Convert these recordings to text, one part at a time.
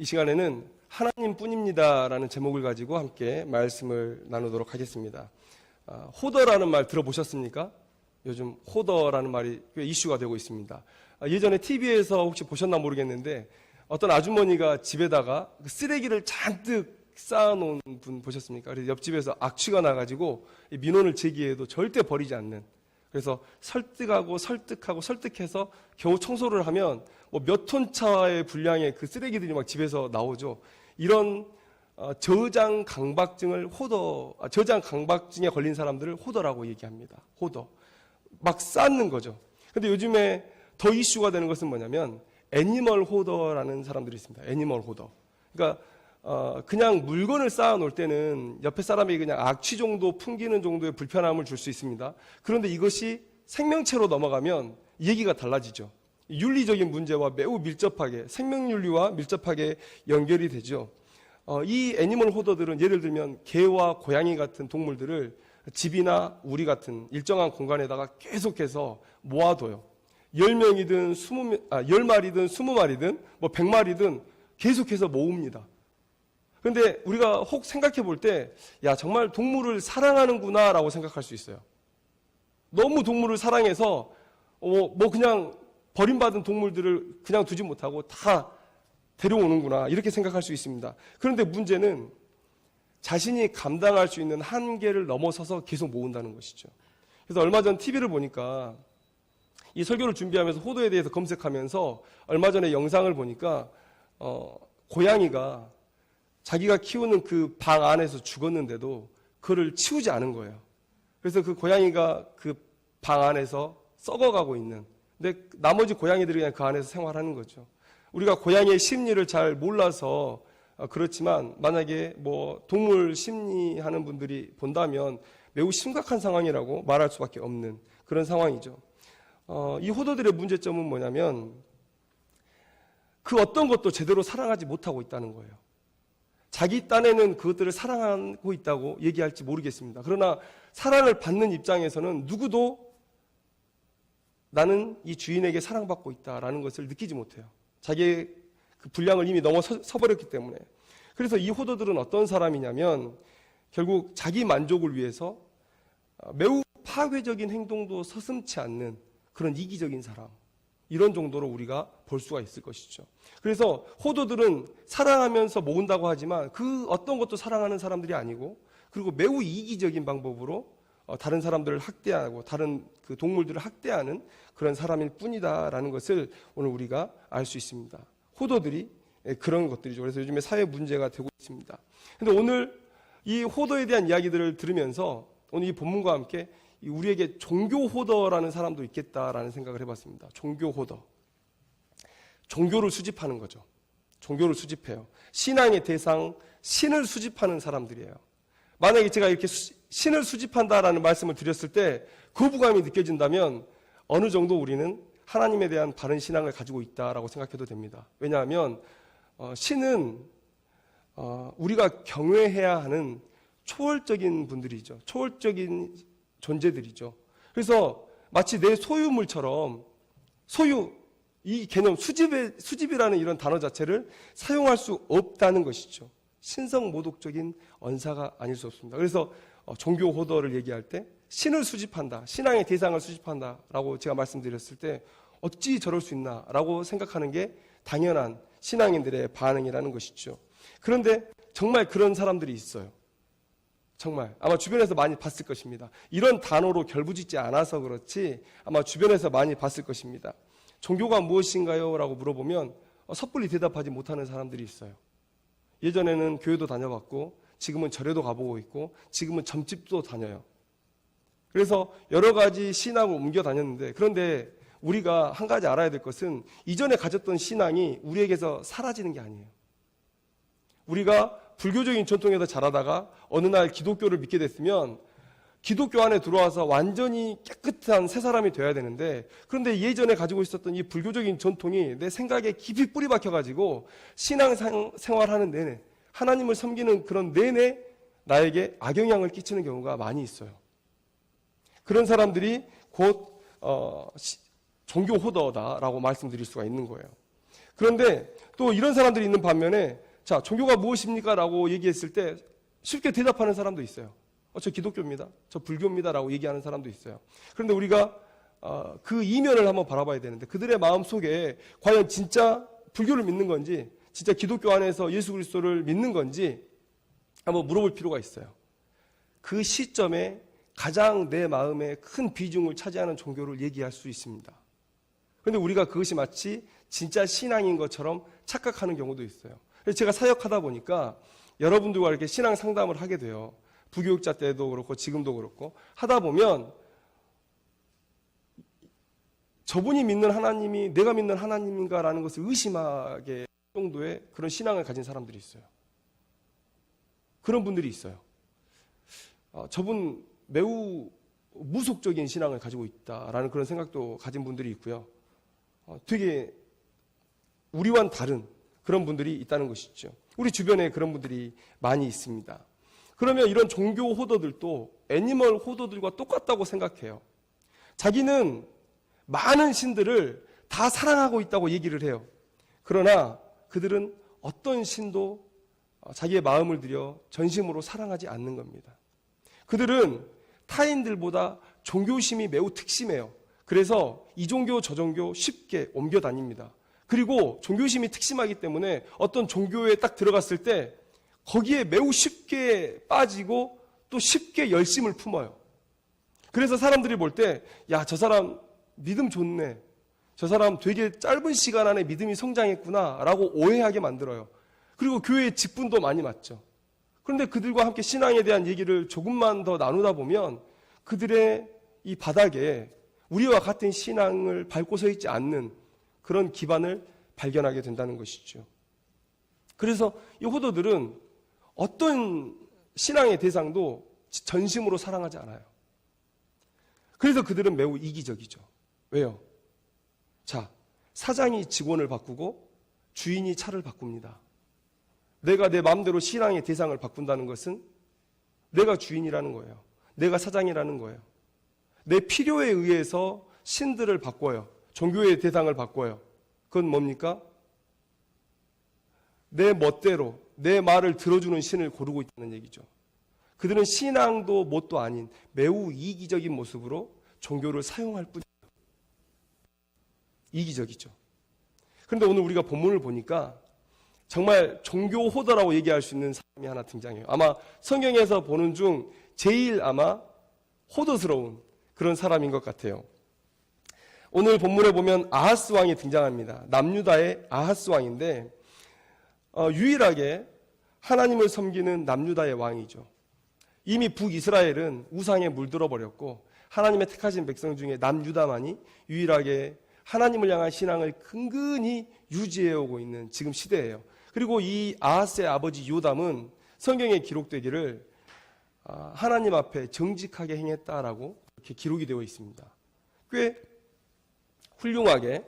이 시간에는 하나님뿐입니다라는 제목을 가지고 함께 말씀을 나누도록 하겠습니다. 호더라는 말 들어보셨습니까? 요즘 호더라는 말이 꽤 이슈가 되고 있습니다. 예전에 TV에서 혹시 보셨나 모르겠는데 어떤 아주머니가 집에다가 쓰레기를 잔뜩 쌓아놓은 분 보셨습니까? 그래서 옆집에서 악취가 나가지고 민원을 제기해도 절대 버리지 않는, 그래서 설득해서 겨우 청소를 하면 뭐 몇 톤 차의 분량의 그 쓰레기들이 막 집에서 나오죠. 이런 저장 강박증에 걸린 사람들을 호더라고 얘기합니다. 호더. 막 쌓는 거죠. 근데 요즘에 더 이슈가 되는 것은 뭐냐면 애니멀 호더라는 사람들이 있습니다. 애니멀 호더. 그러니까 그냥 물건을 쌓아놓을 때는 옆에 사람이 그냥 악취 정도 풍기는 정도의 불편함을 줄 수 있습니다. 그런데 이것이 생명체로 넘어가면 얘기가 달라지죠. 윤리적인 문제와 매우 밀접하게, 생명윤리와 밀접하게 연결이 되죠. 이 애니멀 호더들은 예를 들면 개와 고양이 같은 동물들을 집이나 우리 같은 일정한 공간에다가 계속해서 모아둬요. 10명이든 10마리든 20마리든 뭐 100마리든 계속해서 모읍니다. 그런데 우리가 혹 생각해 볼 때, 야, 정말 동물을 사랑하는구나 라고 생각할 수 있어요. 너무 동물을 사랑해서 뭐 그냥 버림받은 동물들을 그냥 두지 못하고 다 데려오는구나, 이렇게 생각할 수 있습니다. 그런데 문제는 자신이 감당할 수 있는 한계를 넘어서서 계속 모은다는 것이죠. 그래서 얼마 전 TV를 보니까 이 설교를 준비하면서 호도에 대해서 검색하면서 얼마 전에 영상을 보니까 고양이가 자기가 키우는 그 방 안에서 죽었는데도 그를 치우지 않은 거예요. 그래서 그 고양이가 그 방 안에서 썩어가고 있는, 근데 나머지 고양이들이 그냥 그 안에서 생활하는 거죠. 우리가 고양이의 심리를 잘 몰라서 그렇지만 만약에 뭐 동물 심리하는 분들이 본다면 매우 심각한 상황이라고 말할 수밖에 없는 그런 상황이죠. 이 호더들의 문제점은 뭐냐면 그 어떤 것도 제대로 사랑하지 못하고 있다는 거예요. 자기 딴에는 그것들을 사랑하고 있다고 얘기할지 모르겠습니다. 그러나 사랑을 받는 입장에서는 누구도 나는 이 주인에게 사랑받고 있다라는 것을 느끼지 못해요. 자기의 그 분량을 이미 넘어서버렸기 때문에. 그래서 이 호더들은 어떤 사람이냐면 결국 자기 만족을 위해서 매우 파괴적인 행동도 서슴지 않는 그런 이기적인 사람, 이런 정도로 우리가 볼 수가 있을 것이죠. 그래서 호더들은 사랑하면서 모은다고 하지만 그 어떤 것도 사랑하는 사람들이 아니고, 그리고 매우 이기적인 방법으로 다른 사람들을 학대하고 다른 그 동물들을 학대하는 그런 사람일 뿐이다라는 것을 오늘 우리가 알 수 있습니다. 호더들이 그런 것들이죠. 그래서 요즘에 사회 문제가 되고 있습니다. 그런데 오늘 이 호더에 대한 이야기들을 들으면서 오늘 이 본문과 함께 우리에게 종교 호더라는 사람도 있겠다라는 생각을 해봤습니다. 종교 호더. 종교를 수집하는 거죠. 종교를 수집해요. 신앙의 대상, 신을 수집하는 사람들이에요. 만약에 제가 이렇게 신을 수집한다라는 말씀을 드렸을 때 거부감이 느껴진다면 어느 정도 우리는 하나님에 대한 바른 신앙을 가지고 있다라고 생각해도 됩니다. 왜냐하면 신은 우리가 경외해야 하는 초월적인 분들이죠. 초월적인 존재들이죠. 그래서 마치 내 소유물처럼, 이 개념 수집이라는 이런 단어 자체를 사용할 수 없다는 것이죠. 신성모독적인 언사가 아닐 수 없습니다. 그래서 종교 호더를 얘기할 때 신을 수집한다, 신앙의 대상을 수집한다라고 제가 말씀드렸을 때 어찌 저럴 수 있나라고 생각하는 게 당연한 신앙인들의 반응이라는 것이죠. 그런데 정말 그런 사람들이 있어요. 정말 아마 주변에서 많이 봤을 것입니다. 이런 단어로 결부짓지 않아서 그렇지 아마 주변에서 많이 봤을 것입니다. 종교가 무엇인가요? 라고 물어보면 섣불리 대답하지 못하는 사람들이 있어요. 예전에는 교회도 다녀봤고 지금은 절에도 가보고 있고 지금은 점집도 다녀요. 그래서 여러 가지 신앙을 옮겨 다녔는데, 그런데 우리가 한 가지 알아야 될 것은 이전에 가졌던 신앙이 우리에게서 사라지는 게 아니에요. 우리가 불교적인 전통에서 자라다가 어느 날 기독교를 믿게 됐으면 기독교 안에 들어와서 완전히 깨끗한 새 사람이 돼야 되는데, 그런데 예전에 가지고 있었던 이 불교적인 전통이 내 생각에 깊이 뿌리 박혀가지고 신앙 생활하는 내내, 하나님을 섬기는 그런 내내 나에게 악영향을 끼치는 경우가 많이 있어요. 그런 사람들이 곧 종교 호더다라고 말씀드릴 수가 있는 거예요. 그런데 또 이런 사람들이 있는 반면에 자, 종교가 무엇입니까? 라고 얘기했을 때 쉽게 대답하는 사람도 있어요. 저 기독교입니다. 저 불교입니다. 라고 얘기하는 사람도 있어요. 그런데 우리가 그 이면을 한번 바라봐야 되는데 그들의 마음 속에 과연 진짜 불교를 믿는 건지 진짜 기독교 안에서 예수 그리스도를 믿는 건지 한번 물어볼 필요가 있어요. 그 시점에 가장 내 마음에 큰 비중을 차지하는 종교를 얘기할 수 있습니다. 그런데 우리가 그것이 마치 진짜 신앙인 것처럼 착각하는 경우도 있어요. 그래서 제가 사역하다 보니까 여러분들과 이렇게 신앙 상담을 하게 돼요. 부교육자 때도 그렇고 지금도 그렇고 하다 보면 저분이 믿는 하나님이 내가 믿는 하나님인가라는 것을 의심하게 정도의 그런 신앙을 가진 사람들이 있어요. 그런 분들이 있어요. 저분 매우 무속적인 신앙을 가지고 있다라는 그런 생각도 가진 분들이 있고요. 되게 우리와는 다른 그런 분들이 있다는 것이죠. 우리 주변에 그런 분들이 많이 있습니다. 그러면 이런 종교 호도들도 애니멀 호도들과 똑같다고 생각해요. 자기는 많은 신들을 다 사랑하고 있다고 얘기를 해요. 그러나 그들은 어떤 신도 자기의 마음을 들여 전심으로 사랑하지 않는 겁니다. 그들은 타인들보다 종교심이 매우 특심해요. 그래서 이 종교 저 종교 쉽게 옮겨 다닙니다. 그리고 종교심이 특심하기 때문에 어떤 종교에 딱 들어갔을 때 거기에 매우 쉽게 빠지고 또 쉽게 열심을 품어요. 그래서 사람들이 볼 때 야, 저 사람 믿음 좋네. 저 사람 되게 짧은 시간 안에 믿음이 성장했구나 라고 오해하게 만들어요. 그리고 교회에 직분도 많이 맞죠. 그런데 그들과 함께 신앙에 대한 얘기를 조금만 더 나누다 보면 그들의 이 바닥에 우리와 같은 신앙을 밟고 서 있지 않는 그런 기반을 발견하게 된다는 것이죠. 그래서 이 호도들은 어떤 신앙의 대상도 전심으로 사랑하지 않아요. 그래서 그들은 매우 이기적이죠. 왜요? 자, 사장이 직원을 바꾸고 주인이 차를 바꿉니다. 내가 내 마음대로 신앙의 대상을 바꾼다는 것은 내가 주인이라는 거예요. 내가 사장이라는 거예요. 내 필요에 의해서 신들을 바꿔요. 종교의 대상을 바꿔요. 그건 뭡니까? 내 멋대로 내 말을 들어주는 신을 고르고 있다는 얘기죠. 그들은 신앙도 뭣도 아닌 매우 이기적인 모습으로 종교를 사용할 뿐이에요. 이기적이죠. 그런데 오늘 우리가 본문을 보니까 정말 종교 호도라고 얘기할 수 있는 사람이 하나 등장해요. 아마 성경에서 보는 중 제일 아마 호도스러운 그런 사람인 것 같아요. 오늘 본문에 보면 아하스 왕이 등장합니다. 남유다의 아하스 왕인데 유일하게 하나님을 섬기는 남유다의 왕이죠. 이미 북이스라엘은 우상에 물들어 버렸고 하나님의 택하신 백성 중에 남유다만이 유일하게 하나님을 향한 신앙을 근근히 유지해오고 있는 지금 시대예요. 그리고 이 아하스의 아버지 요담은 성경에 기록되기를 하나님 앞에 정직하게 행했다라고 이렇게 기록이 되어 있습니다. 꽤 훌륭하게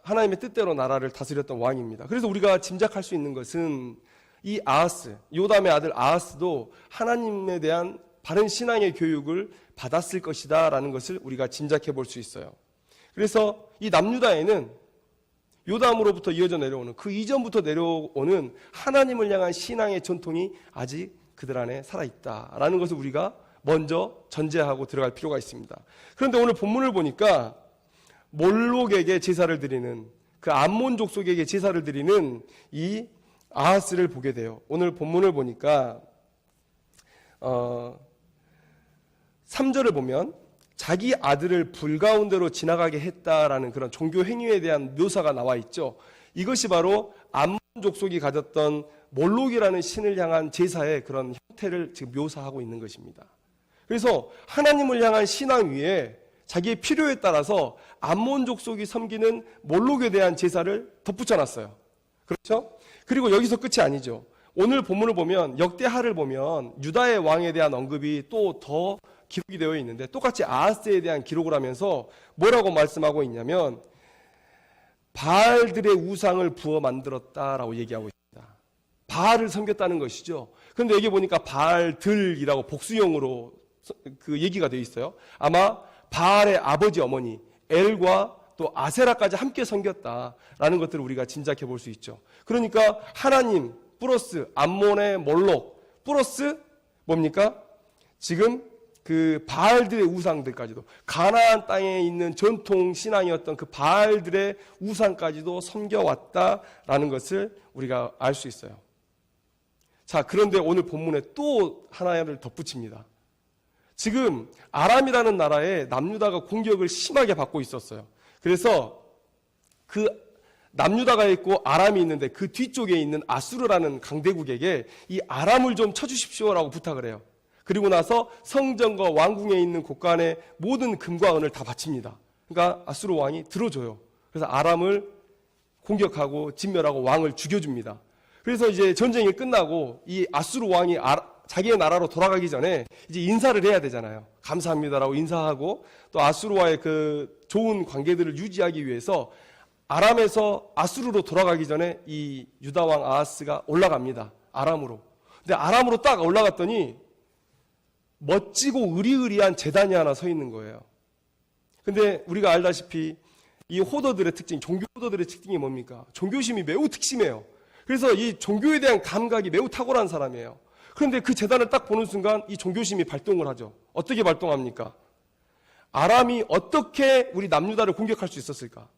하나님의 뜻대로 나라를 다스렸던 왕입니다. 그래서 우리가 짐작할 수 있는 것은 이 아하스, 요담의 아들 아하스도 하나님에 대한 바른 신앙의 교육을 받았을 것이다 라는 것을 우리가 짐작해 볼 수 있어요. 그래서 이 남유다에는 요담으로부터 이어져 내려오는 그 이전부터 내려오는 하나님을 향한 신앙의 전통이 아직 그들 안에 살아있다라는 것을 우리가 먼저 전제하고 들어갈 필요가 있습니다. 그런데 오늘 본문을 보니까 몰록에게 제사를 드리는 그 암몬 족속에게 제사를 드리는 이 아하스를 보게 돼요. 오늘 본문을 보니까 3절을 보면 자기 아들을 불 가운데로 지나가게 했다라는 그런 종교 행위에 대한 묘사가 나와 있죠. 이것이 바로 암몬 족속이 가졌던 몰록이라는 신을 향한 제사의 그런 형태를 지금 묘사하고 있는 것입니다. 그래서 하나님을 향한 신앙 위에 자기의 필요에 따라서 암몬 족속이 섬기는 몰록에 대한 제사를 덧붙여놨어요. 그렇죠? 그리고 여기서 끝이 아니죠. 오늘 본문을 보면 역대하를 보면 유다의 왕에 대한 언급이 또 더 기록이 되어 있는데 똑같이 아하스에 대한 기록을 하면서 뭐라고 말씀하고 있냐면 바알들의 우상을 부어 만들었다라고 얘기하고 있습니다. 바알을 섬겼다는 것이죠. 그런데 여기 보니까 바알들이라고 복수형으로 그 얘기가 되어 있어요. 아마 바알의 아버지 어머니 엘과 또 아세라까지 함께 섬겼다라는 것들을 우리가 짐작해 볼 수 있죠. 그러니까 하나님 플러스 암몬의 몰록 플러스 뭡니까? 지금 그 바알들의 우상들까지도, 가나안 땅에 있는 전통 신앙이었던 그 바알들의 우상까지도 섬겨왔다라는 것을 우리가 알 수 있어요. 자, 그런데 오늘 본문에 또 하나를 덧붙입니다. 지금 아람이라는 나라에 남유다가 공격을 심하게 받고 있었어요. 그래서 그 남유다가 있고 아람이 있는데 그 뒤쪽에 있는 아수르라는 강대국에게 이 아람을 좀 쳐주십시오라고 부탁을 해요. 그리고 나서 성전과 왕궁에 있는 곳간의 모든 금과 은을 다 바칩니다. 그러니까 아수르 왕이 들어줘요. 그래서 아람을 공격하고 진멸하고 왕을 죽여줍니다. 그래서 이제 전쟁이 끝나고 이 아수르 왕이 자기의 나라로 돌아가기 전에 이제 인사를 해야 되잖아요. 감사합니다라고 인사하고 또 아수르와의 그 좋은 관계들을 유지하기 위해서 아람에서 아수르로 돌아가기 전에 이 유다 왕 아하스가 올라갑니다. 아람으로. 근데 아람으로 딱 올라갔더니 멋지고 의리의리한 제단이 하나 서 있는 거예요. 근데 우리가 알다시피 이 호더들의 특징, 종교 호더들의 특징이 뭡니까? 종교심이 매우 특심해요. 그래서 이 종교에 대한 감각이 매우 탁월한 사람이에요. 그런데 그 제단을 딱 보는 순간 이 종교심이 발동을 하죠. 어떻게 발동합니까? 아람이 어떻게 우리 남유다를 공격할 수 있었을까?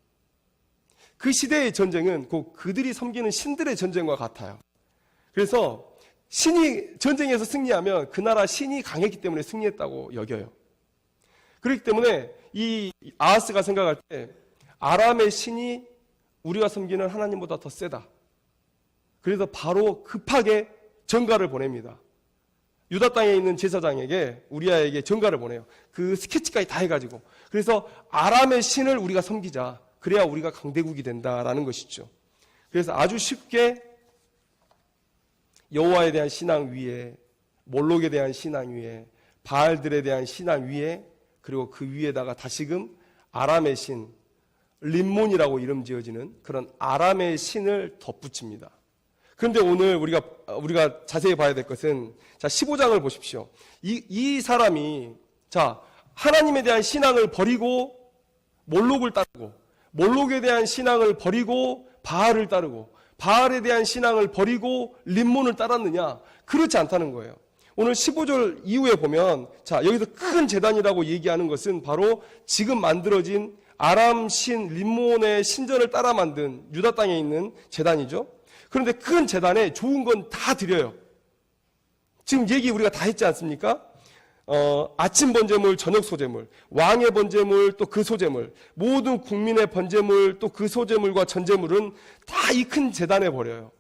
그 시대의 전쟁은 곧 그들이 섬기는 신들의 전쟁과 같아요. 그래서 신이 전쟁에서 승리하면 그 나라 신이 강했기 때문에 승리했다고 여겨요. 그렇기 때문에 이 아하스가 생각할 때 아람의 신이 우리가 섬기는 하나님보다 더 세다. 그래서 바로 급하게 전가를 보냅니다. 유다 땅에 있는 제사장에게 우리아에게 전가를 보내요. 그 스케치까지 다 해가지고. 그래서 아람의 신을 우리가 섬기자. 그래야 우리가 강대국이 된다라는 것이죠. 그래서 아주 쉽게 여호와에 대한 신앙 위에, 몰록에 대한 신앙 위에, 바알들에 대한 신앙 위에, 그리고 그 위에다가 다시금 아람의 신, 림몬이라고 이름 지어지는 그런 아람의 신을 덧붙입니다. 그런데 오늘 우리가 자세히 봐야 될 것은, 자, 15장을 보십시오. 이 사람이, 자, 하나님에 대한 신앙을 버리고 몰록을 따르고, 몰록에 대한 신앙을 버리고 바알을 따르고, 바알에 대한 신앙을 버리고 림몬을 따랐느냐? 그렇지 않다는 거예요. 오늘 15절 이후에 보면, 자, 여기서 큰 제단이라고 얘기하는 것은 바로 지금 만들어진 아람 신 림몬의 신전을 따라 만든 유다 땅에 있는 제단이죠. 그런데 큰 제단에 좋은 건 다 드려요. 지금 얘기 우리가 다 했지 않습니까? 아침 번제물, 저녁 소제물, 왕의 번제물, 또 그 소제물, 모든 국민의 번제물, 또 그 소제물과 전제물은 다 이 큰 제단에 버려요.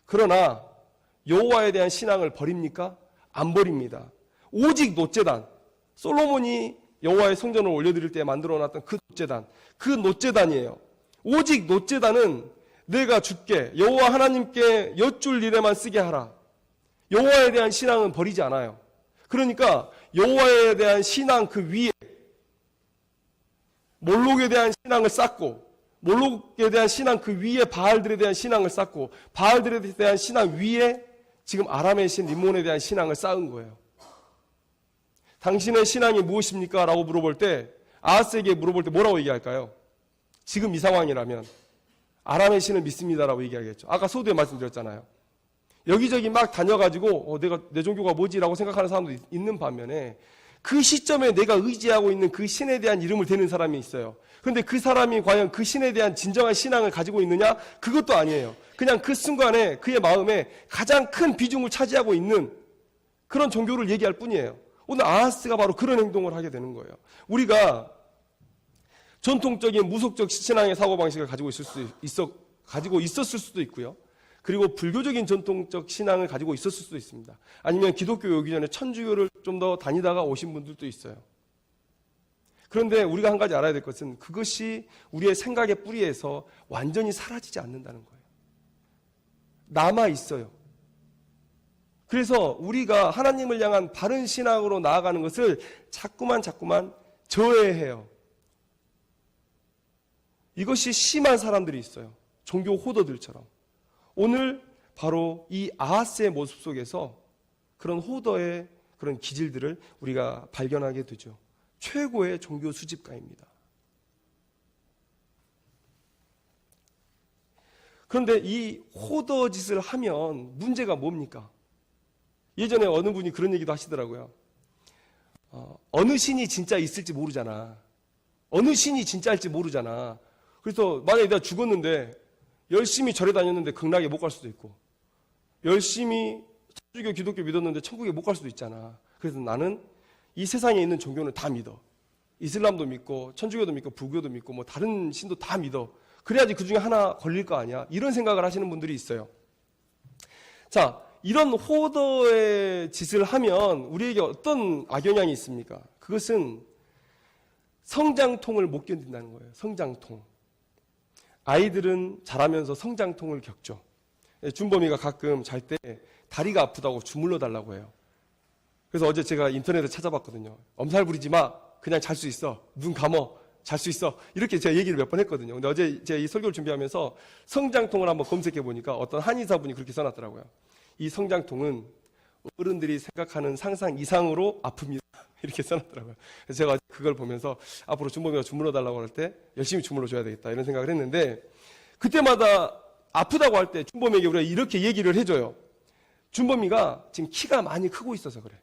그러나 여호와에 대한 신앙을 버립니까? 안 버립니다. 오직 놋제단, 솔로몬이 여호와의 성전을 올려드릴 때 만들어놨던 그 놋제단, 그 놋제단이에요. 오직 놋제단은 내가 주께 여호와 하나님께 여쭐 일에만 쓰게 하라. 여호와에 대한 신앙은 버리지 않아요. 그러니까 여호와에 대한 신앙 그 위에 몰록에 대한 신앙을 쌓고, 몰록에 대한 신앙 그 위에 바알들에 대한 신앙을 쌓고, 바알들에 대한 신앙 위에 지금 아람의 신 림몬에 대한 신앙을 쌓은 거예요. 당신의 신앙이 무엇입니까? 라고 물어볼 때, 아하스에게 물어볼 때 뭐라고 얘기할까요? 지금 이 상황이라면 아람의 신을 믿습니다라고 얘기하겠죠. 아까 서두에 말씀드렸잖아요. 여기저기 막 다녀가지고 내 종교가 뭐지라고 생각하는 사람도 있는 반면에 그 시점에 내가 의지하고 있는 그 신에 대한 이름을 대는 사람이 있어요. 그런데 그 사람이 과연 그 신에 대한 진정한 신앙을 가지고 있느냐? 그것도 아니에요. 그냥 그 순간에 그의 마음에 가장 큰 비중을 차지하고 있는 그런 종교를 얘기할 뿐이에요. 오늘 아하스가 바로 그런 행동을 하게 되는 거예요. 우리가 전통적인 무속적 신앙의 사고방식을 가지고 있었을 수도 있고요. 그리고 불교적인 전통적 신앙을 가지고 있었을 수도 있습니다. 아니면 기독교 오기 전에 천주교를 좀 더 다니다가 오신 분들도 있어요. 그런데 우리가 한 가지 알아야 될 것은 그것이 우리의 생각의 뿌리에서 완전히 사라지지 않는다는 거예요. 남아 있어요. 그래서 우리가 하나님을 향한 바른 신앙으로 나아가는 것을 자꾸만 저해해요. 이것이 심한 사람들이 있어요. 종교 호더들처럼. 오늘 바로 이 아하스의 모습 속에서 그런 호더의 그런 기질들을 우리가 발견하게 되죠. 최고의 종교 수집가입니다. 그런데 이 호더 짓을 하면 문제가 뭡니까? 예전에 어느 분이 그런 얘기도 하시더라고요. 어느 신이 진짜 있을지 모르잖아. 어느 신이 진짜일지 모르잖아. 그래서 만약에 내가 죽었는데 열심히 절에 다녔는데 극락에 못 갈 수도 있고, 열심히 천주교, 기독교 믿었는데 천국에 못 갈 수도 있잖아. 그래서 나는 이 세상에 있는 종교는 다 믿어. 이슬람도 믿고 천주교도 믿고 불교도 믿고 뭐 다른 신도 다 믿어. 그래야지 그 중에 하나 걸릴 거 아니야. 이런 생각을 하시는 분들이 있어요. 자, 이런 호더의 짓을 하면 우리에게 어떤 악영향이 있습니까? 그것은 성장통을 못 견딘다는 거예요. 성장통. 아이들은 자라면서 성장통을 겪죠. 준범이가 가끔 잘 때 다리가 아프다고 주물러 달라고 해요. 그래서 어제 제가 인터넷에 찾아봤거든요. 엄살 부리지 마. 그냥 잘 수 있어. 눈 감어. 잘 수 있어. 이렇게 제가 얘기를 몇 번 했거든요. 근데 어제 제가 이 설교를 준비하면서 성장통을 한번 검색해 보니까 어떤 한의사분이 그렇게 써놨더라고요. 이 성장통은 어른들이 생각하는 상상 이상으로 아픕니다. 이렇게 써놨더라고요. 그래서 제가 그걸 보면서 앞으로 준범이가 주물러 달라고 할 때 열심히 주물러 줘야 되겠다 이런 생각을 했는데, 그때마다 아프다고 할 때 준범이에게 우리가 이렇게 얘기를 해줘요. 준범이가 지금 키가 많이 크고 있어서 그래.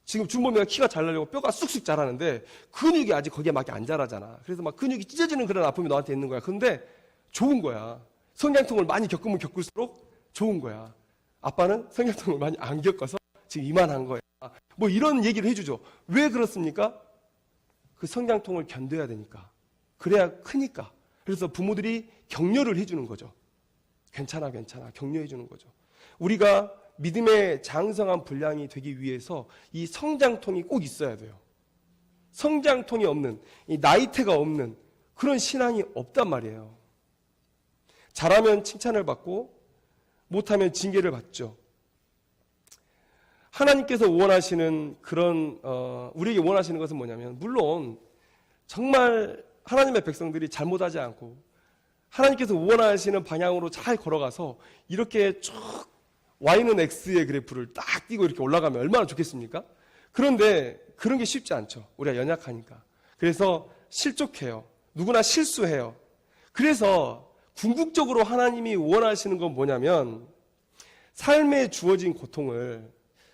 지금 준범이가 키가 자라려고 뼈가 쑥쑥 자라는데 근육이 아직 거기에 맞게 안 자라잖아. 그래서 막 근육이 찢어지는 그런 아픔이 너한테 있는 거야. 근데 좋은 거야. 성장통을 많이 겪으면 겪을수록 좋은 거야. 아빠는 성장통을 많이 안 겪어서 지금 이만한 거야. 뭐 이런 얘기를 해주죠. 왜 그렇습니까? 그 성장통을 견뎌야 되니까. 그래야 크니까. 그래서 부모들이 격려를 해주는 거죠. 괜찮아, 괜찮아. 격려해주는 거죠. 우리가 믿음의 장성한 분량이 되기 위해서 이 성장통이 꼭 있어야 돼요. 성장통이 없는, 이 나이테가 없는 그런 신앙이 없단 말이에요. 잘하면 칭찬을 받고 못하면 징계를 받죠. 하나님께서 원하시는 그런 우리에게 원하시는 것은 뭐냐면, 물론 정말 하나님의 백성들이 잘못하지 않고 하나님께서 원하시는 방향으로 잘 걸어가서 이렇게 쭉 Y는 X의 그래프를 딱 띄고 이렇게 올라가면 얼마나 좋겠습니까? 그런데 그런 게 쉽지 않죠. 우리가 연약하니까. 그래서 실족해요. 누구나 실수해요. 그래서 궁극적으로 하나님이 원하시는 건 뭐냐면, 삶에 주어진 고통을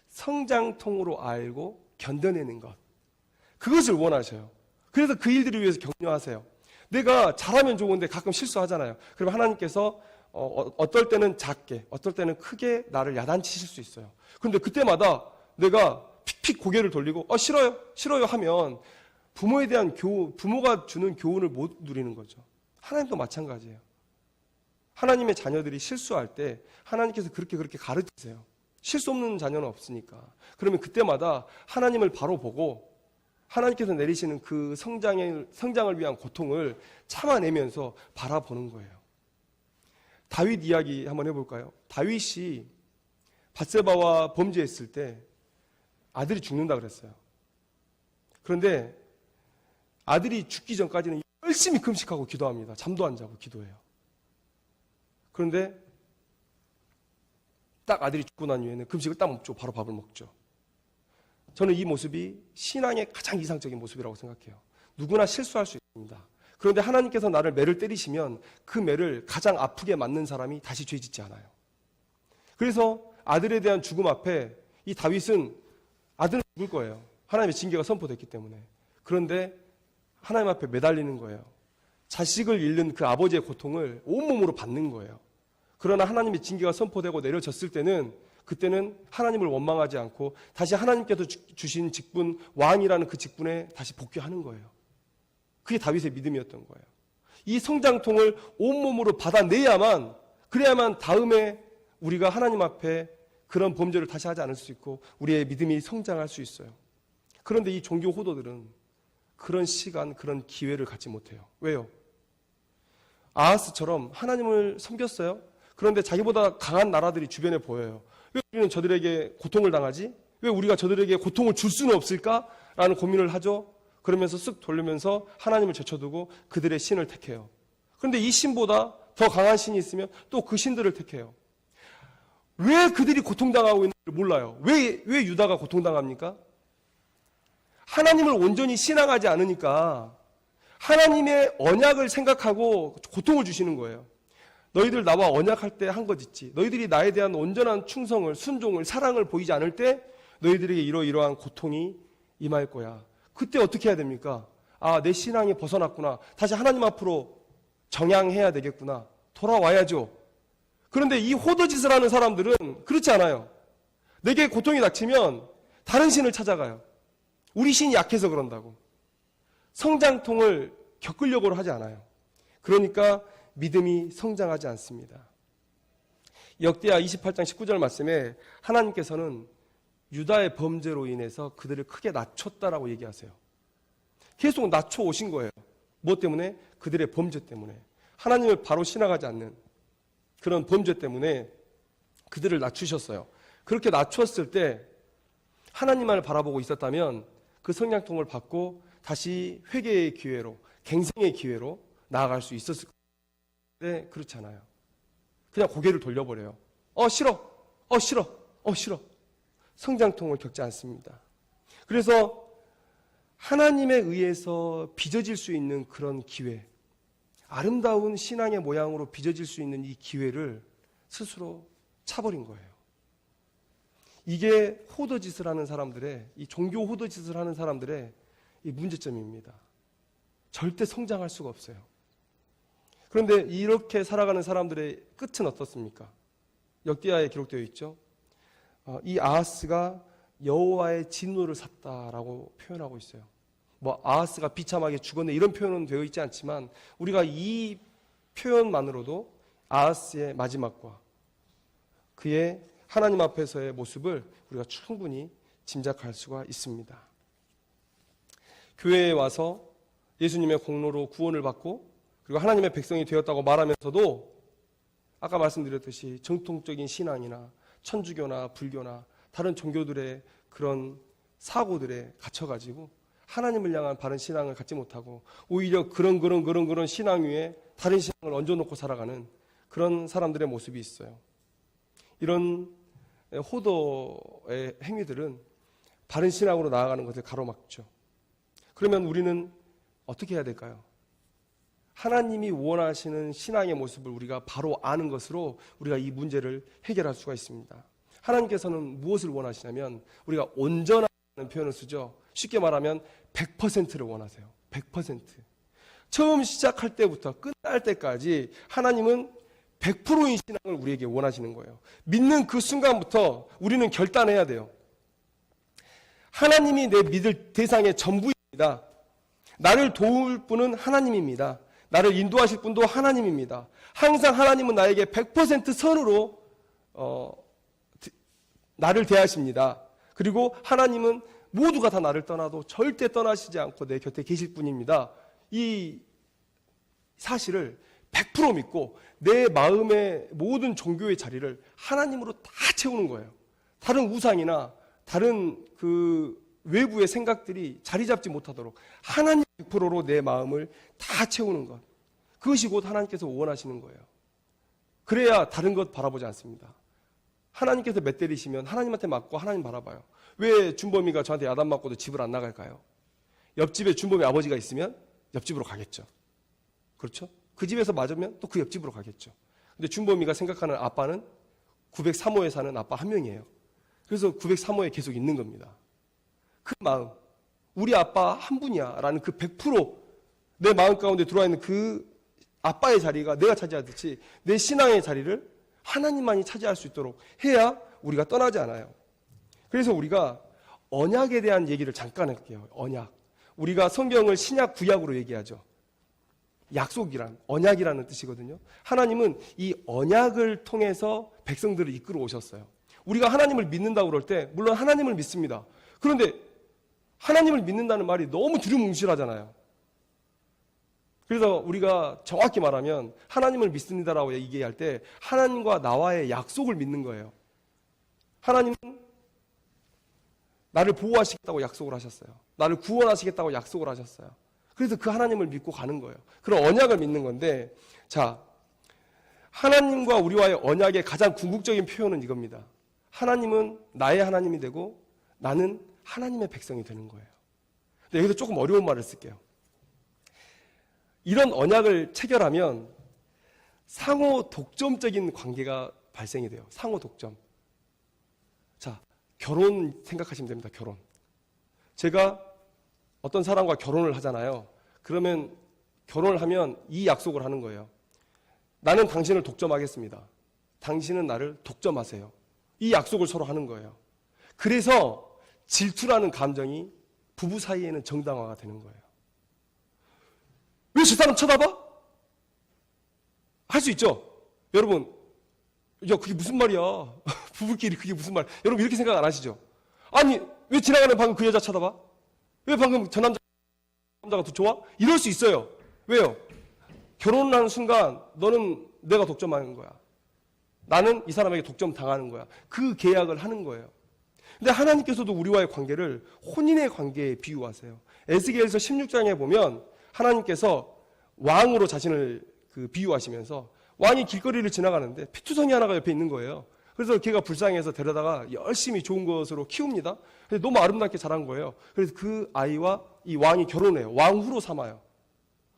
성장통으로 알고 견뎌내는 것. 그것을 원하셔요. 그래서 그 일들을 위해서 격려하세요. 내가 잘하면 좋은데 가끔 실수하잖아요. 그럼 하나님께서 어떨 때는 작게, 어떨 때는 크게 나를 야단치실 수 있어요. 그런데 그때마다 내가 픽픽 고개를 돌리고 싫어요, 싫어요 하면 부모에 대한 부모가 주는 교훈을 못 누리는 거죠. 하나님도 마찬가지예요. 하나님의 자녀들이 실수할 때 하나님께서 그렇게 가르치세요. 실수 없는 자녀는 없으니까. 그러면 그때마다 하나님을 바로 보고 하나님께서 내리시는 그 성장을 위한 고통을 참아내면서 바라보는 거예요. 다윗 이야기 한번 해볼까요? 다윗이 밧세바와 범죄했을 때 아들이 죽는다 그랬어요. 그런데 아들이 죽기 전까지는 열심히 금식하고 기도합니다. 잠도 안 자고 기도해요. 그런데 딱 아들이 죽고 난 이후에는 금식을 딱 멈추고 바로 밥을 먹죠. 저는 이 모습이 신앙의 가장 이상적인 모습이라고 생각해요. 누구나 실수할 수 있습니다. 그런데 하나님께서 나를 매를 때리시면 그 매를 가장 아프게 맞는 사람이 다시 죄 짓지 않아요. 그래서 아들에 대한 죽음 앞에 이 다윗은 아들은 죽을 거예요. 하나님의 징계가 선포됐기 때문에. 그런데 하나님 앞에 매달리는 거예요. 자식을 잃는 그 아버지의 고통을 온몸으로 받는 거예요. 그러나 하나님의 징계가 선포되고 내려졌을 때는, 그때는 하나님을 원망하지 않고 다시 하나님께서 주신 직분, 왕이라는 그 직분에 다시 복귀하는 거예요. 그게 다윗의 믿음이었던 거예요. 이 성장통을 온몸으로 받아내야만, 그래야만 다음에 우리가 하나님 앞에 그런 범죄를 다시 하지 않을 수 있고 우리의 믿음이 성장할 수 있어요. 그런데 이 종교 호도들은 그런 시간, 그런 기회를 갖지 못해요. 왜요? 아하스처럼 하나님을 섬겼어요. 그런데 자기보다 강한 나라들이 주변에 보여요. 왜 우리는 저들에게 고통을 당하지? 왜 우리가 저들에게 고통을 줄 수는 없을까라는 고민을 하죠. 그러면서 쓱 돌리면서 하나님을 제쳐두고 그들의 신을 택해요. 그런데 이 신보다 더 강한 신이 있으면 또 그 신들을 택해요. 왜 그들이 고통당하고 있는지 몰라요. 왜 유다가 고통당합니까? 하나님을 온전히 신앙하지 않으니까 하나님의 언약을 생각하고 고통을 주시는 거예요. 너희들 나와 언약할 때 한 것 있지. 너희들이 나에 대한 온전한 충성을, 순종을, 사랑을 보이지 않을 때 너희들에게 이러이러한 고통이 임할 거야. 그때 어떻게 해야 됩니까? 아, 내 신앙이 벗어났구나. 다시 하나님 앞으로 정향해야 되겠구나. 돌아와야죠. 그런데 이 호도짓을 하는 사람들은 그렇지 않아요. 내게 고통이 닥치면 다른 신을 찾아가요. 우리 신이 약해서 그런다고. 성장통을 겪으려고 하지 않아요. 그러니까 믿음이 성장하지 않습니다. 역대하 28장 19절 말씀에 하나님께서는 유다의 범죄로 인해서 그들을 크게 낮췄다라고 얘기하세요. 계속 낮춰 오신 거예요. 무엇 때문에? 그들의 범죄 때문에. 하나님을 바로 신앙하지 않는 그런 범죄 때문에 그들을 낮추셨어요. 그렇게 낮췄을 때 하나님만을 바라보고 있었다면 그 성장통을 받고 다시 회개의 기회로, 갱생의 기회로 나아갈 수 있었을 건데 그렇지 않아요. 그냥 고개를 돌려버려요. 싫어. 싫어. 성장통을 겪지 않습니다. 그래서 하나님에 의해서 빚어질 수 있는 그런 기회, 아름다운 신앙의 모양으로 빚어질 수 있는 이 기회를 스스로 차버린 거예요. 이게 호도짓을 하는 사람들의, 이 종교 호도짓을 하는 사람들의 이 문제점입니다. 절대 성장할 수가 없어요. 그런데 이렇게 살아가는 사람들의 끝은 어떻습니까? 역대하에 기록되어 있죠. 이 아하스가 여호와의 진노를 샀다라고 표현하고 있어요. 아하스가 비참하게 죽었네 이런 표현은 되어 있지 않지만 우리가 이 표현만으로도 아하스의 마지막과 그의 하나님 앞에서의 모습을 우리가 충분히 짐작할 수가 있습니다. 교회에 와서 예수님의 공로로 구원을 받고 그리고 하나님의 백성이 되었다고 말하면서도 아까 말씀드렸듯이 정통적인 신앙이나 천주교나 불교나 다른 종교들의 그런 사고들에 갇혀가지고 하나님을 향한 바른 신앙을 갖지 못하고 오히려 그런 신앙 위에 다른 신앙을 얹어놓고 살아가는 그런 사람들의 모습이 있어요. 이런 호도의 행위들은 바른 신앙으로 나아가는 것을 가로막죠. 그러면 우리는 어떻게 해야 될까요? 하나님이 원하시는 신앙의 모습을 우리가 바로 아는 것으로 우리가 이 문제를 해결할 수가 있습니다. 하나님께서는 무엇을 원하시냐면 우리가 온전하다는 표현을 쓰죠. 쉽게 말하면 100%를 원하세요. 100%. 처음 시작할 때부터 끝날 때까지 하나님은 100%인 신앙을 우리에게 원하시는 거예요. 믿는 그 순간부터 우리는 결단해야 돼요. 하나님이 내 믿을 대상의 전부입니다. 나를 도울 분은 하나님입니다. 나를 인도하실 분도 하나님입니다. 항상 하나님은 나에게 100% 선으로 나를 대하십니다. 그리고 하나님은 모두가 다 나를 떠나도 절대 떠나시지 않고 내 곁에 계실 분입니다. 이 사실을 100% 믿고 내 마음의 모든 종교의 자리를 하나님으로 다 채우는 거예요. 다른 우상이나 다른 그 외부의 생각들이 자리 잡지 못하도록 하나님 100%로 내 마음을 다 채우는 것. 그것이 곧 하나님께서 원하시는 거예요. 그래야 다른 것 바라보지 않습니다. 하나님께서 몇 때리시면 하나님한테 맞고 하나님 바라봐요. 왜 준범이가 저한테 야단 맞고도 집을 안 나갈까요? 옆집에 준범이 아버지가 있으면 옆집으로 가겠죠. 그렇죠? 그 집에서 맞으면 또 그 옆집으로 가겠죠. 근데 준범이가 생각하는 아빠는 903호에 사는 아빠 한 명이에요. 그래서 903호에 계속 있는 겁니다. 그 마음, 우리 아빠 한 분이야 라는 그 100% 내 마음 가운데 들어와 있는 그 아빠의 자리가 내가 차지하듯이 내 신앙의 자리를 하나님만이 차지할 수 있도록 해야 우리가 떠나지 않아요. 그래서 우리가 언약에 대한 얘기를 잠깐 할게요. 언약. 우리가 성경을 신약 구약으로 얘기하죠. 약속이란, 언약이라는 뜻이거든요. 하나님은 이 언약을 통해서 백성들을 이끌어 오셨어요. 우리가 하나님을 믿는다고 그럴 때 물론 하나님을 믿습니다. 그런데 하나님을 믿는다는 말이 너무 두루뭉실하잖아요. 그래서 우리가 정확히 말하면 하나님을 믿습니다라고 얘기할 때 하나님과 나와의 약속을 믿는 거예요. 하나님은 나를 보호하시겠다고 약속을 하셨어요. 나를 구원하시겠다고 약속을 하셨어요. 그래서 그 하나님을 믿고 가는 거예요. 그런 언약을 믿는 건데, 자, 하나님과 우리와의 언약의 가장 궁극적인 표현은 이겁니다. 하나님은 나의 하나님이 되고 나는 하나님의 백성이 되는 거예요. 근데 여기서 조금 어려운 말을 쓸게요. 이런 언약을 체결하면 상호 독점적인 관계가 발생이 돼요. 상호 독점. 자, 결혼 생각하시면 됩니다. 결혼. 제가 어떤 사람과 결혼을 하잖아요. 그러면 결혼을 하면 이 약속을 하는 거예요. 나는 당신을 독점하겠습니다. 당신은 나를 독점하세요. 이 약속을 서로 하는 거예요. 그래서 질투라는 감정이 부부 사이에는 정당화가 되는 거예요. 왜 저 사람 쳐다봐? 할 수 있죠? 여러분, 야, 그게 무슨 말이야? 부부끼리 그게 무슨 말? 여러분, 이렇게 생각 안 하시죠? 아니, 왜 지나가는 방금 그 여자 쳐다봐? 왜 방금 저 남자가 더 좋아? 이럴 수 있어요. 왜요? 결혼하는 순간 너는 내가 독점하는 거야. 나는 이 사람에게 독점 당하는 거야. 그 계약을 하는 거예요. 근데 하나님께서도 우리와의 관계를 혼인의 관계에 비유하세요. 에스겔서 16장에 보면 하나님께서 왕으로 자신을 비유하시면서 왕이 길거리를 지나가는데 피투성이 하나가 옆에 있는 거예요. 그래서 걔가 불쌍해서 데려다가 열심히 좋은 것으로 키웁니다. 근데 너무 아름답게 자란 거예요. 그래서 그 아이와 이 왕이 결혼해요. 왕후로 삼아요.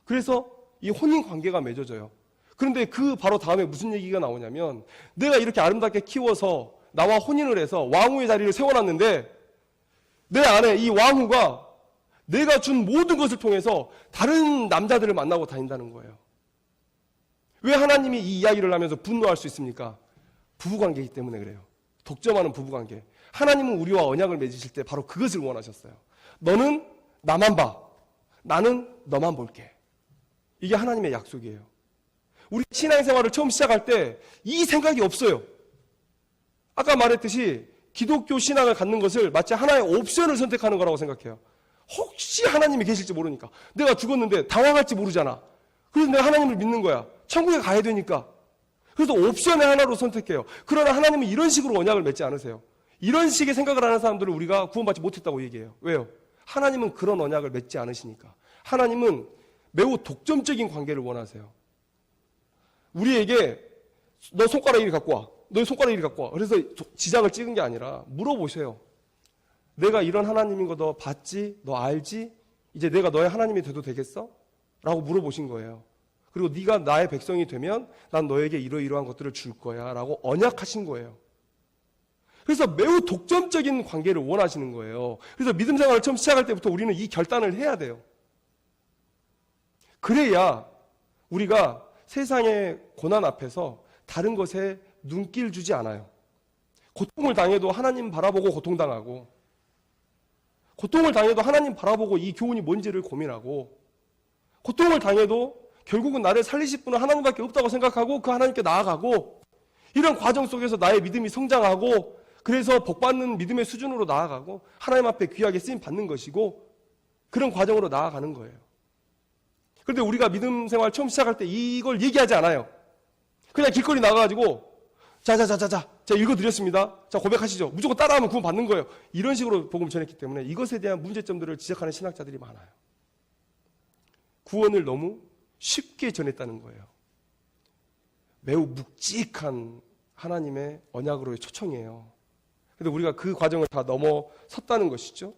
그래서 이 혼인 관계가 맺어져요. 그런데 그 바로 다음에 무슨 얘기가 나오냐면 내가 이렇게 아름답게 키워서 나와 혼인을 해서 왕후의 자리를 세워놨는데 내 안에 이 왕후가 내가 준 모든 것을 통해서 다른 남자들을 만나고 다닌다는 거예요. 왜 하나님이 이 이야기를 하면서 분노할 수 있습니까? 부부관계이기 때문에 그래요. 독점하는 부부관계. 하나님은 우리와 언약을 맺으실 때 바로 그것을 원하셨어요. 너는 나만 봐. 나는 너만 볼게. 이게 하나님의 약속이에요. 우리 신앙생활을 처음 시작할 때 이 생각이 없어요. 아까 말했듯이 기독교 신앙을 갖는 것을 마치 하나의 옵션을 선택하는 거라고 생각해요. 혹시 하나님이 계실지 모르니까. 내가 죽었는데 당황할지 모르잖아. 그래서 내가 하나님을 믿는 거야. 천국에 가야 되니까. 그래서 옵션의 하나로 선택해요. 그러나 하나님은 이런 식으로 언약을 맺지 않으세요. 이런 식의 생각을 하는 사람들을 우리가 구원받지 못했다고 얘기해요. 왜요? 하나님은 그런 언약을 맺지 않으시니까. 하나님은 매우 독점적인 관계를 원하세요. 우리에게 너 손가락 이리 갖고 와. 너의 손가락 이리 갖고 와. 그래서 지장을 찍은 게 아니라 물어보세요. 내가 이런 하나님인 거 너 봤지? 너 알지? 이제 내가 너의 하나님이 돼도 되겠어? 라고 물어보신 거예요. 그리고 네가 나의 백성이 되면 난 너에게 이러이러한 것들을 줄 거야 라고 언약하신 거예요. 그래서 매우 독점적인 관계를 원하시는 거예요. 그래서 믿음 생활을 처음 시작할 때부터 우리는 이 결단을 해야 돼요. 그래야 우리가 세상의 고난 앞에서 다른 것에 눈길 주지 않아요. 고통을 당해도 하나님 바라보고 고통당하고, 고통을 당해도 하나님 바라보고 이 교훈이 뭔지를 고민하고, 고통을 당해도 결국은 나를 살리실 분은 하나님밖에 없다고 생각하고 그 하나님께 나아가고, 이런 과정 속에서 나의 믿음이 성장하고, 그래서 복받는 믿음의 수준으로 나아가고 하나님 앞에 귀하게 쓰임 받는 것이고, 그런 과정으로 나아가는 거예요. 그런데 우리가 믿음 생활 처음 시작할 때 이걸 얘기하지 않아요. 그냥 길거리 나가가지고 자 읽어드렸습니다. 자, 고백하시죠. 무조건 따라하면 구원 받는 거예요. 이런 식으로 복음을 전했기 때문에 이것에 대한 문제점들을 지적하는 신학자들이 많아요. 구원을 너무 쉽게 전했다는 거예요. 매우 묵직한 하나님의 언약으로의 초청이에요. 그런데 우리가 그 과정을 다 넘어섰다는 것이죠.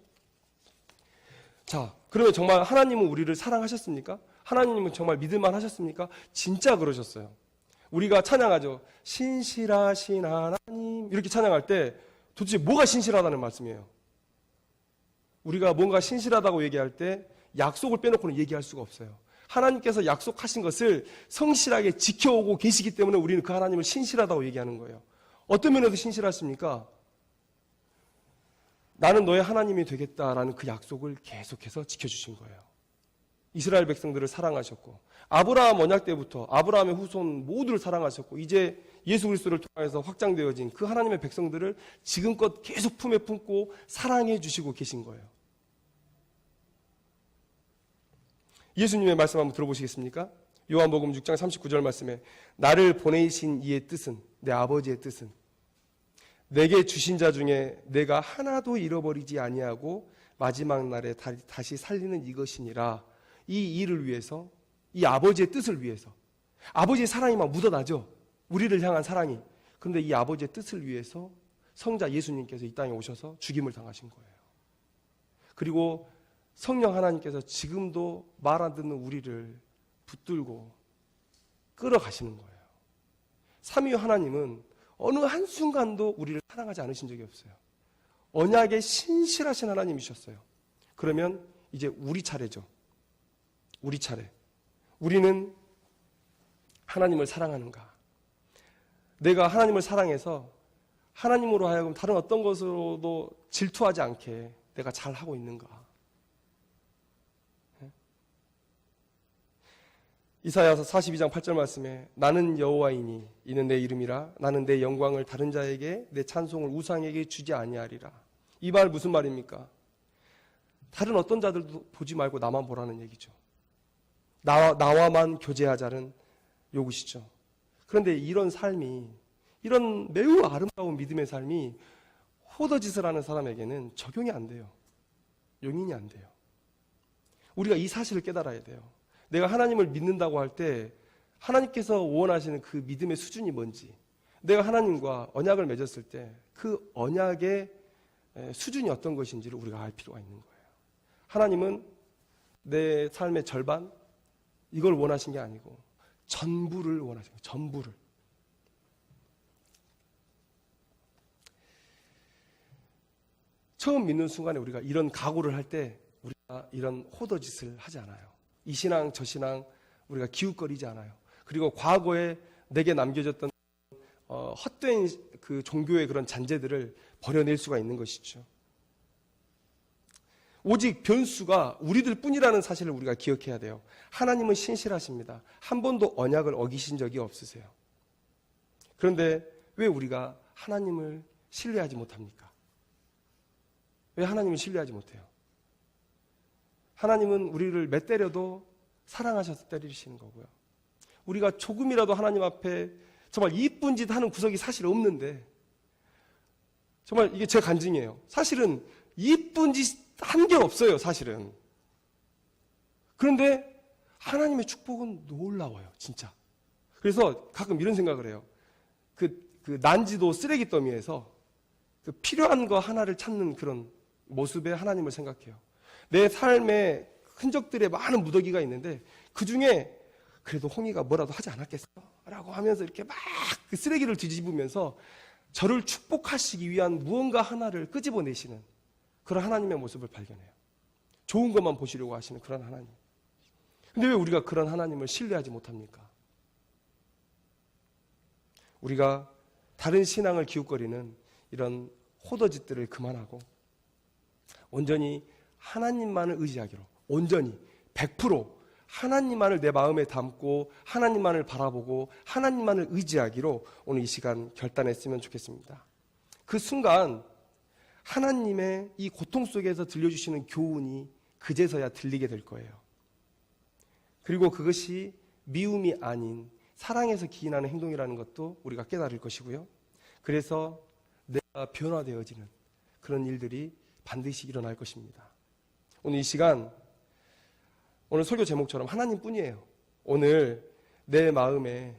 자, 그러면 정말 하나님은 우리를 사랑하셨습니까? 하나님은 정말 믿을만 하셨습니까? 진짜 그러셨어요. 우리가 찬양하죠. 신실하신 하나님 이렇게 찬양할 때 도대체 뭐가 신실하다는 말씀이에요? 우리가 뭔가 신실하다고 얘기할 때 약속을 빼놓고는 얘기할 수가 없어요. 하나님께서 약속하신 것을 성실하게 지켜오고 계시기 때문에 우리는 그 하나님을 신실하다고 얘기하는 거예요. 어떤 면에서 신실하십니까? 나는 너의 하나님이 되겠다라는 그 약속을 계속해서 지켜주신 거예요. 이스라엘 백성들을 사랑하셨고, 아브라함 언약 때부터 아브라함의 후손 모두를 사랑하셨고, 이제 예수 그리스도를 통해서 확장되어진 그 하나님의 백성들을 지금껏 계속 품에 품고 사랑해 주시고 계신 거예요. 예수님의 말씀 한번 들어보시겠습니까? 요한복음 6장 39절 말씀에 나를 보내신 이의 뜻은, 내 아버지의 뜻은 내게 주신 자 중에 내가 하나도 잃어버리지 아니하고 마지막 날에 다시 살리는 이것이니라. 이 일을 위해서, 이 아버지의 뜻을 위해서, 아버지의 사랑이 막 묻어나죠. 우리를 향한 사랑이. 그런데 이 아버지의 뜻을 위해서 성자 예수님께서 이 땅에 오셔서 죽임을 당하신 거예요. 그리고 성령 하나님께서 지금도 말 안 듣는 우리를 붙들고 끌어가시는 거예요. 삼위의 하나님은 어느 한순간도 우리를 사랑하지 않으신 적이 없어요. 언약에 신실하신 하나님이셨어요. 그러면 이제 우리 차례죠. 우리 차례. 우리는 하나님을 사랑하는가? 내가 하나님을 사랑해서 하나님으로 하여금 다른 어떤 것으로도 질투하지 않게 내가 잘하고 있는가? 이사야서 42장 8절 말씀에 나는 여호와이니 이는 내 이름이라 나는 내 영광을 다른 자에게 내 찬송을 우상에게 주지 아니하리라. 이 말 무슨 말입니까? 다른 어떤 자들도 보지 말고 나만 보라는 얘기죠. 나와만 교제하자는 요구시죠. 그런데 이런 삶이, 이런 매우 아름다운 믿음의 삶이 호더짓을 하는 사람에게는 적용이 안 돼요. 용인이 안 돼요. 우리가 이 사실을 깨달아야 돼요. 내가 하나님을 믿는다고 할 때 하나님께서 원하시는 그 믿음의 수준이 뭔지, 내가 하나님과 언약을 맺었을 때 그 언약의 수준이 어떤 것인지를 우리가 알 필요가 있는 거예요. 하나님은 내 삶의 절반 이걸 원하신 게 아니고 전부를 원하신 거예요. 전부를. 처음 믿는 순간에 우리가 이런 각오를 할 때 우리가 이런 호더짓을 하지 않아요. 이 신앙 저 신앙 우리가 기웃거리지 않아요. 그리고 과거에 내게 남겨졌던 헛된 그 종교의 그런 잔재들을 버려낼 수가 있는 것이죠. 오직 변수가 우리들 뿐이라는 사실을 우리가 기억해야 돼요. 하나님은 신실하십니다. 한 번도 언약을 어기신 적이 없으세요. 그런데 왜 우리가 하나님을 신뢰하지 못합니까? 왜 하나님을 신뢰하지 못해요? 하나님은 우리를 몇 때려도 사랑하셔서 때리시는 거고요. 우리가 조금이라도 하나님 앞에 정말 이쁜 짓 하는 구석이 사실 없는데, 정말 이게 제 간증이에요. 사실은 이쁜 짓 한 게 없어요, 사실은. 그런데 하나님의 축복은 놀라워요, 진짜. 그래서 가끔 이런 생각을 해요. 그 난지도 쓰레기 더미에서 그 필요한 거 하나를 찾는 그런 모습에 하나님을 생각해요. 내 삶에 흔적들에 많은 무더기가 있는데 그 중에 그래도 홍이가 뭐라도 하지 않았겠어? 라고 하면서 이렇게 막 그 쓰레기를 뒤집으면서 저를 축복하시기 위한 무언가 하나를 끄집어내시는 그런 하나님의 모습을 발견해요. 좋은 것만 보시려고 하시는 그런 하나님. 근데 왜 우리가 그런 하나님을 신뢰하지 못합니까? 우리가 다른 신앙을 기웃거리는 이런 호더짓들을 그만하고 온전히 하나님만을 의지하기로, 온전히 100% 하나님만을 내 마음에 담고 하나님만을 바라보고 하나님만을 의지하기로 오늘 이 시간 결단했으면 좋겠습니다. 그 순간 하나님의 이 고통 속에서 들려주시는 교훈이 그제서야 들리게 될 거예요. 그리고 그것이 미움이 아닌 사랑에서 기인하는 행동이라는 것도 우리가 깨달을 것이고요. 그래서 내가 변화되어지는 그런 일들이 반드시 일어날 것입니다. 오늘 이 시간, 오늘 설교 제목처럼 하나님뿐이에요. 오늘 내 마음에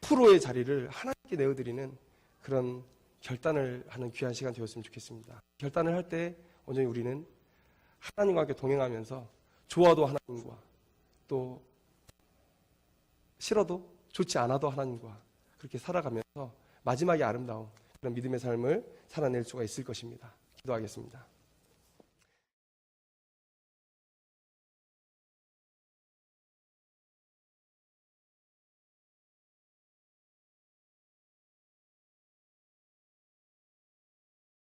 100%의 자리를 하나님께 내어드리는 그런 결단을 하는 귀한 시간 되었으면 좋겠습니다. 결단을 할 때 온전히 우리는 하나님과 함께 동행하면서 좋아도 하나님과 또 싫어도 좋지 않아도 하나님과 그렇게 살아가면서 마지막에 아름다운 그런 믿음의 삶을 살아낼 수가 있을 것입니다. 기도하겠습니다.